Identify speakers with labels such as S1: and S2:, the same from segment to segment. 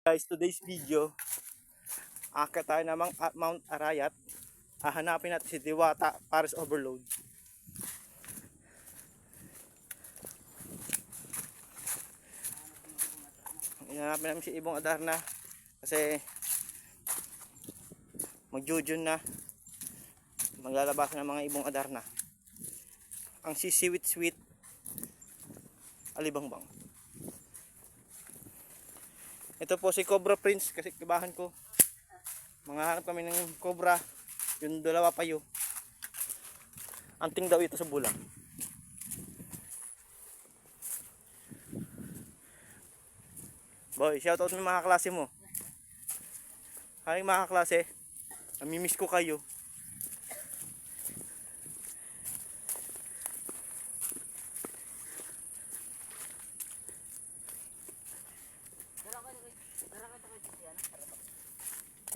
S1: Guys, today's video, akit tayo namang Mount Arayat. Hahanapin natin si Diwata Paris Overload. Hahanapin namin si Ibong Adarna kasi magjujun na, maglalabasan ng mga Ibong Adarna. Ang sisiwit-sweet Alibangbang. Ito po si Cobra Prince kasi kibahan ko. Manghahanap kami ng cobra, yung dalawa payo. Anting daw ito sa bulang. Boy, shoutout mo mga klase mo. Hi mga klase, namimiss ko kayo.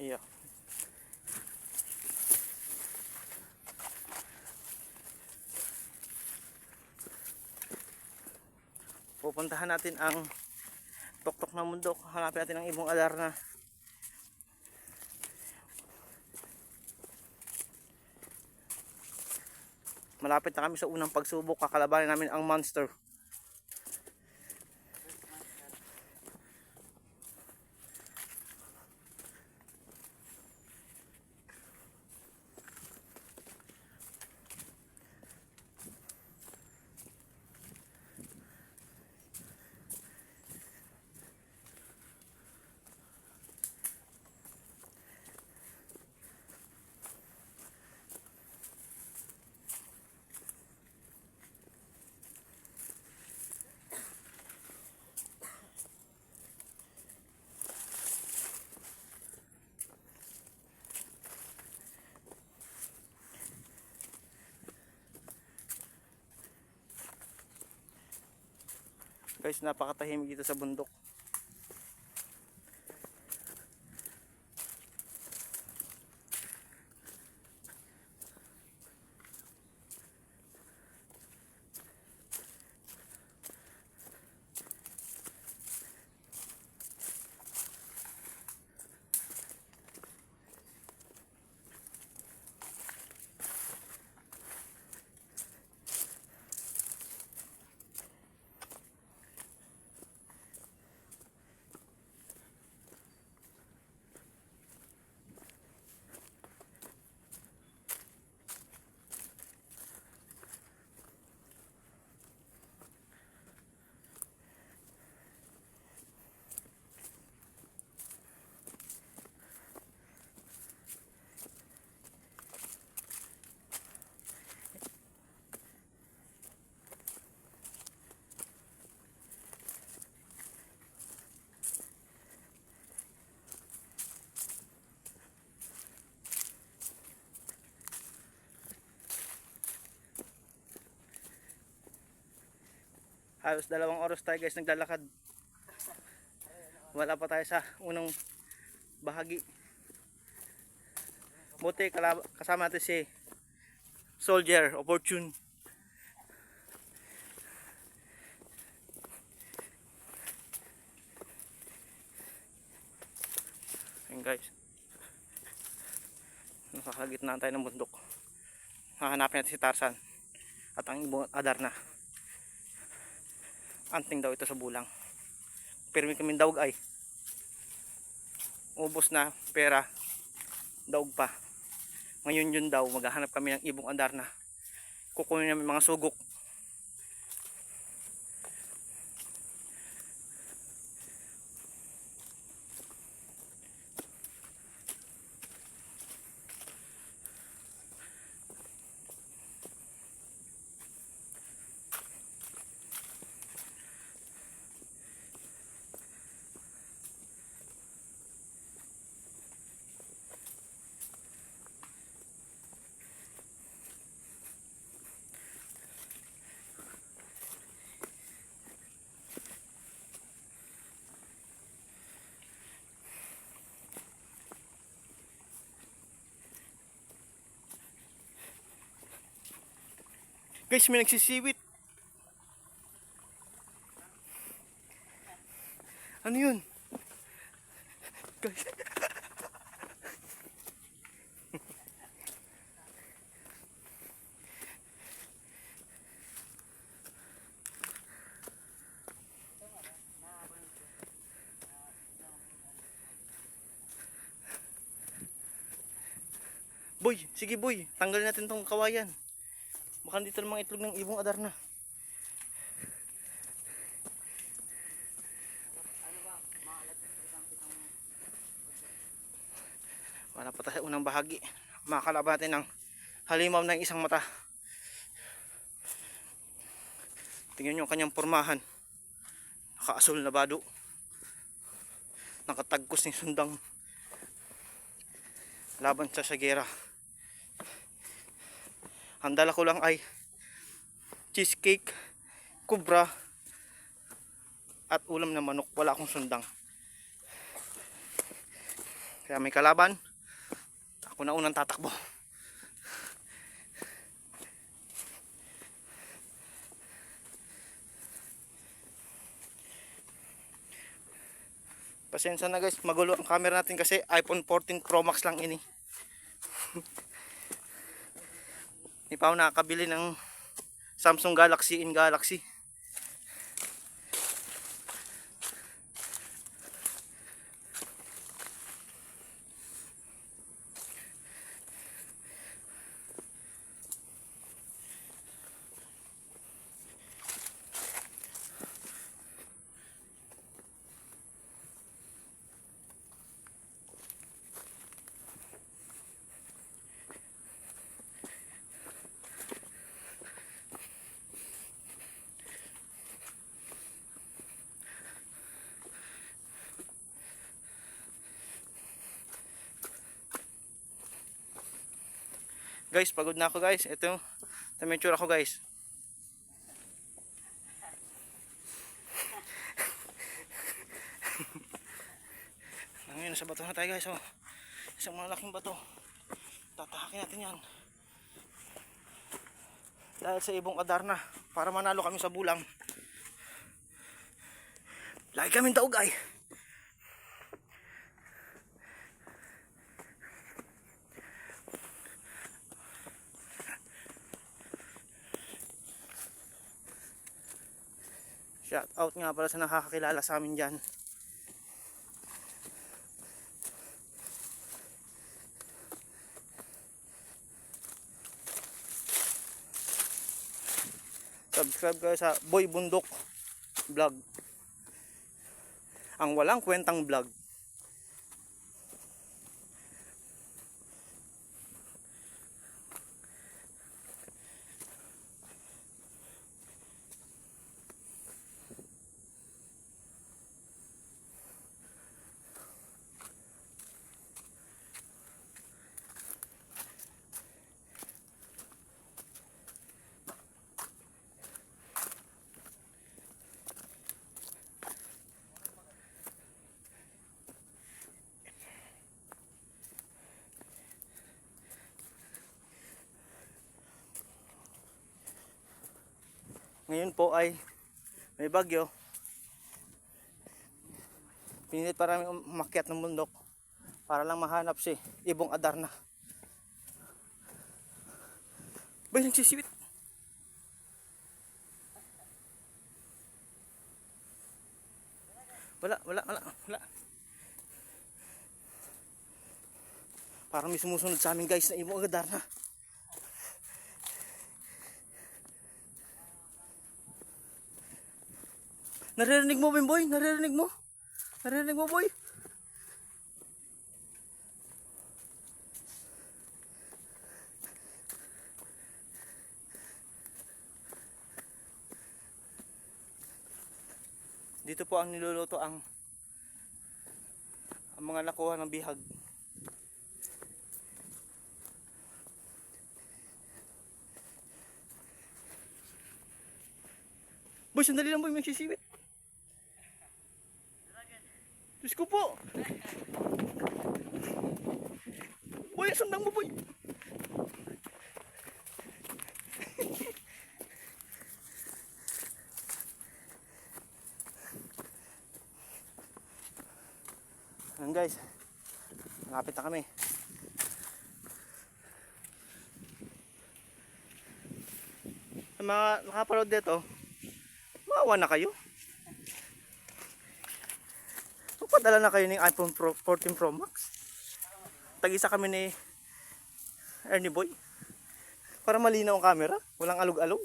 S1: Iya. Pupuntahan natin ang tuktok ng bundok. Hanapin natin ang Ibong Adarna. Malapit na kami sa unang pagsubok. Kakalabanin namin ang monster. Guys, napakatahimik dito sa bundok. Halos 2 oras tayo guys naglalakad. Wala pa tayo sa unang bahagi. Buti kasama natin si Soldier o Fortune. Ayan guys, nakakagitnaan tayo ng bundok. Hahanapin natin si Tarzan at ang Ibong Adarna. Anting daw ito sa bulang. Pirmi kaming daog ay ubos na pera, daog pa. Ngayon yun daw, maghahanap kami ng Ibong Adarna. Kukunin namin mga sugok. Guys, may nagsisiwit. Ano yun? Guys. Boy, sige boy, tanggalin natin tong kawayan. Baka dito ng mga itlog ng ibong Adarna. Wala pa tayo sa unang bahagi. Makakalaban natin ng halimaw na isang mata. Tingnan nyo ang kanyang pormahan. Nakaasul na bado. Nakatagkos ni sundang laban sa sagera. Ang dala ko lang ay cheesecake, kubra, at ulam na manok. Wala akong sundang. Kaya may kalaban. Ako na unang tatakbo. Pasensya na guys, magulo ang camera natin kasi iPhone 14 Pro Max lang ini. Hindi pa ako nakakabili ng Samsung Galaxy in Galaxy. Guys, pagod na ako guys. Ito, tamature ako guys. Ngayon, nasa bato na tayo guys. Oh. Isang malaking bato. Tatahakin natin yan. Dahil sa ibong Adarna, para manalo kami sa bulang. Lagi kaming taog ay. Shout out nga pala sa nakakakilala sa amin dyan. Subscribe kayo sa Boy Bundok Vlog. Ang walang kwentang vlog. Ngayon po ay may bagyo. Pinilit para umakyat ng bundok para lang mahanap si ibong Adarna. Bay, nagsisibit. Wala. Parang may sumusunod sa amin guys na ibong Adarna. Naririnig mo, boy? Naririnig mo? Naririnig mo, boy? Dito po ang niluluto ang mga nakuha ng bihag. Boy, sandali lang boy, may sisibit. Diyos ko po. Boy, sundang mo boy. Ayan guys, malapit na kami. Sa mga nakapanood dito, maawa na kayo. Magpadala na kayo ng iPhone 14 Pro Max. Tag-isa kami ni Ernie Boy. Para malinaw ang camera, walang alog-alog.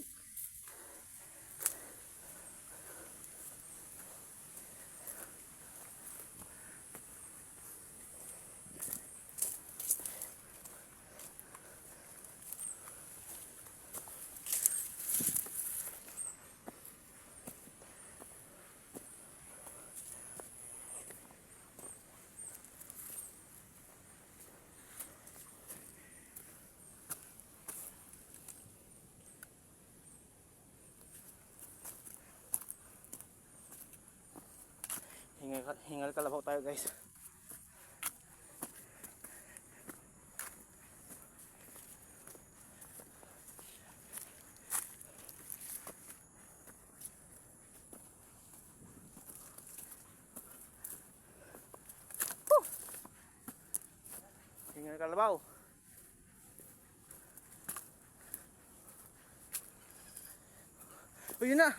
S1: Hingal kalabaw tayo guys. Hingal kalabaw. O yun na.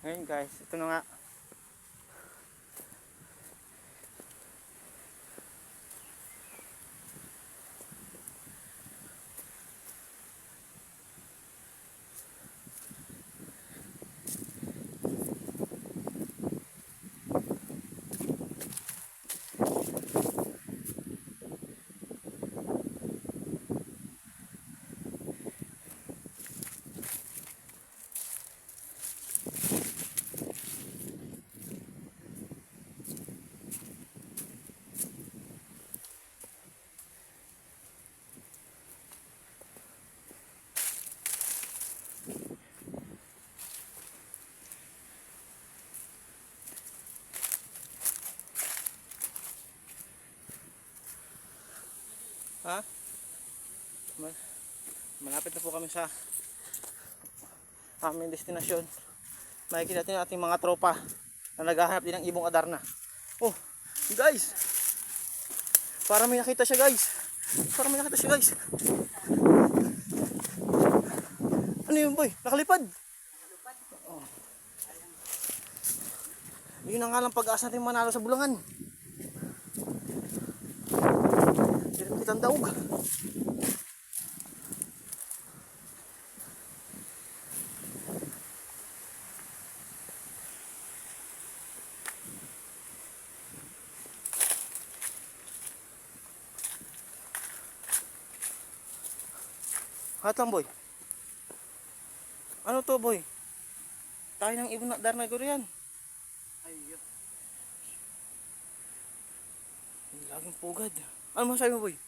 S1: Ngayon guys, ito na nga. Ha? Malapit na po kami sa aming destinasyon. Makikita natin ang ating mga tropa na naghahanap din ng ibong Adarna. Oh, guys! Para may nakita siya guys. Para may nakita siya guys. Ano yun boy? Nakalipad? Oh. Yun ang nga lang pag-asa natin manalo sa bulangan. Kitang daog. Hatang boy. Ano to boy? Tayo ng ibon na Adarna ko riyan. Ayun. Laging pugad. Ano masabi mo boy?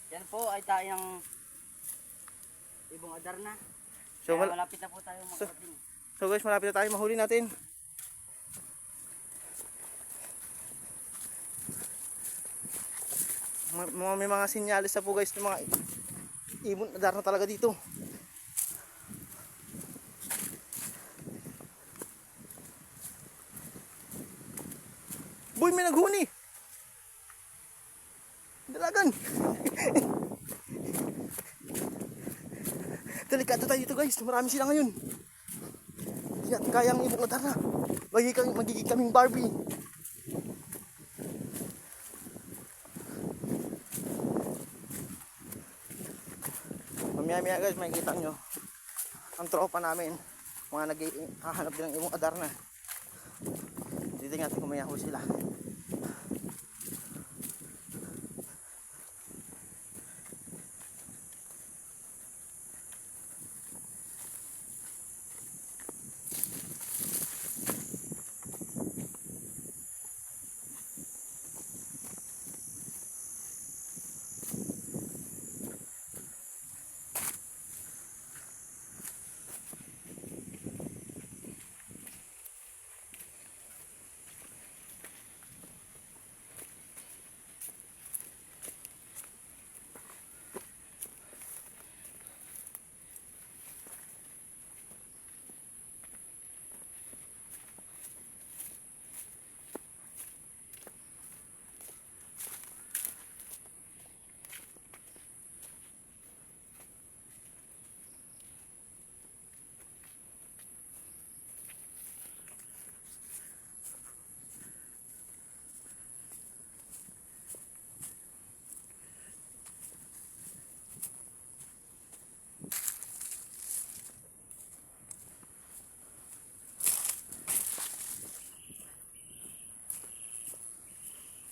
S2: Yan po ay tayong ibong Adarna.
S1: So,
S2: Kaya malapit na po tayo makarating.
S1: So guys, malapit na tayo, mahuli natin. May mga sinyalis na po guys ng mga ibon Adarna talaga dito. Boy, may naghuni. Dalagan. Delikado tayo dito guys, marami sila ngayon. Hindi natin kaya ang ibong Adarna. Magiging kaming Barbie. Mamaya guys, makikita nyo ang tropa namin, mga naghahanap din ng ibong Adarna. Titingnan natin kung may ahos sila.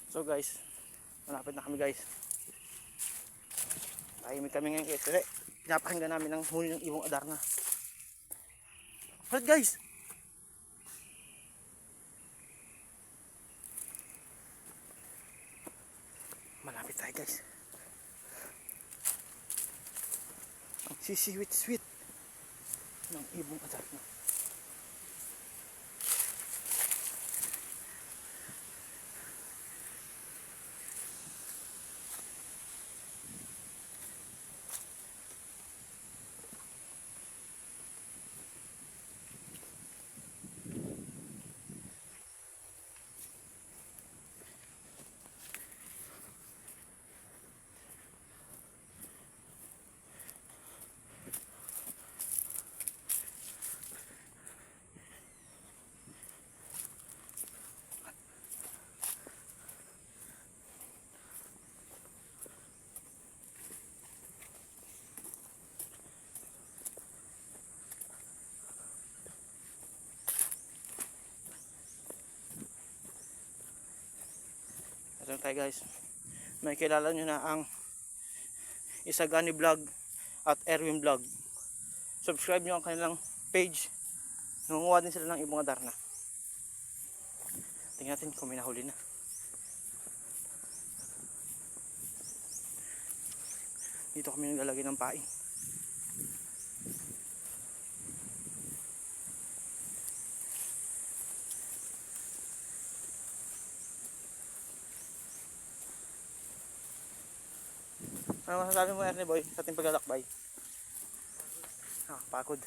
S1: So guys, malapit na kami guys. Tahimik kami ngayon kasi pinapakinggan namin ang huni ng ibong Adarna. Alright guys! Malapit tayo guys. Ang sisiwit-sweet ng ibong Adarna. Ito tayo guys. May kilala nyo na ang Isagani Vlog at Erwin Vlog. Subscribe nyo ang kanilang page. Nangunguha din sila ng ibong Adarna. Tingnan natin kung may nahuli na. Dito kami naglalagay ng pain. Ano masasabi mo, Ernie Boy, sa ating paglalakbay? Pagod.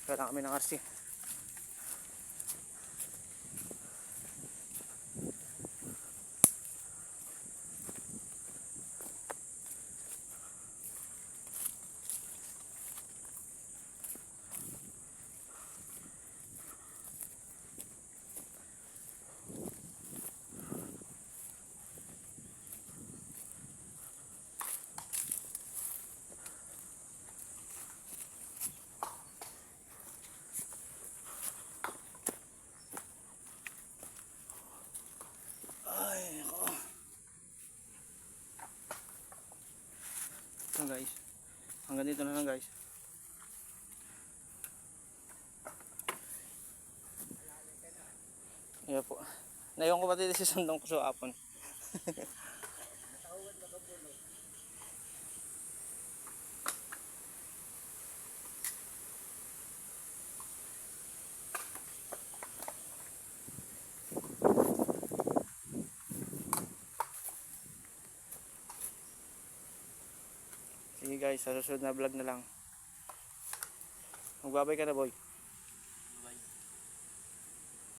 S1: Kailangan kami ng RC. Guys, hanggang dito na lang guys. Iya po. Naiwan ko pati si sandong ko sa apon. Sige guys, sa susunod na vlog na lang. Magbabay ka na boy.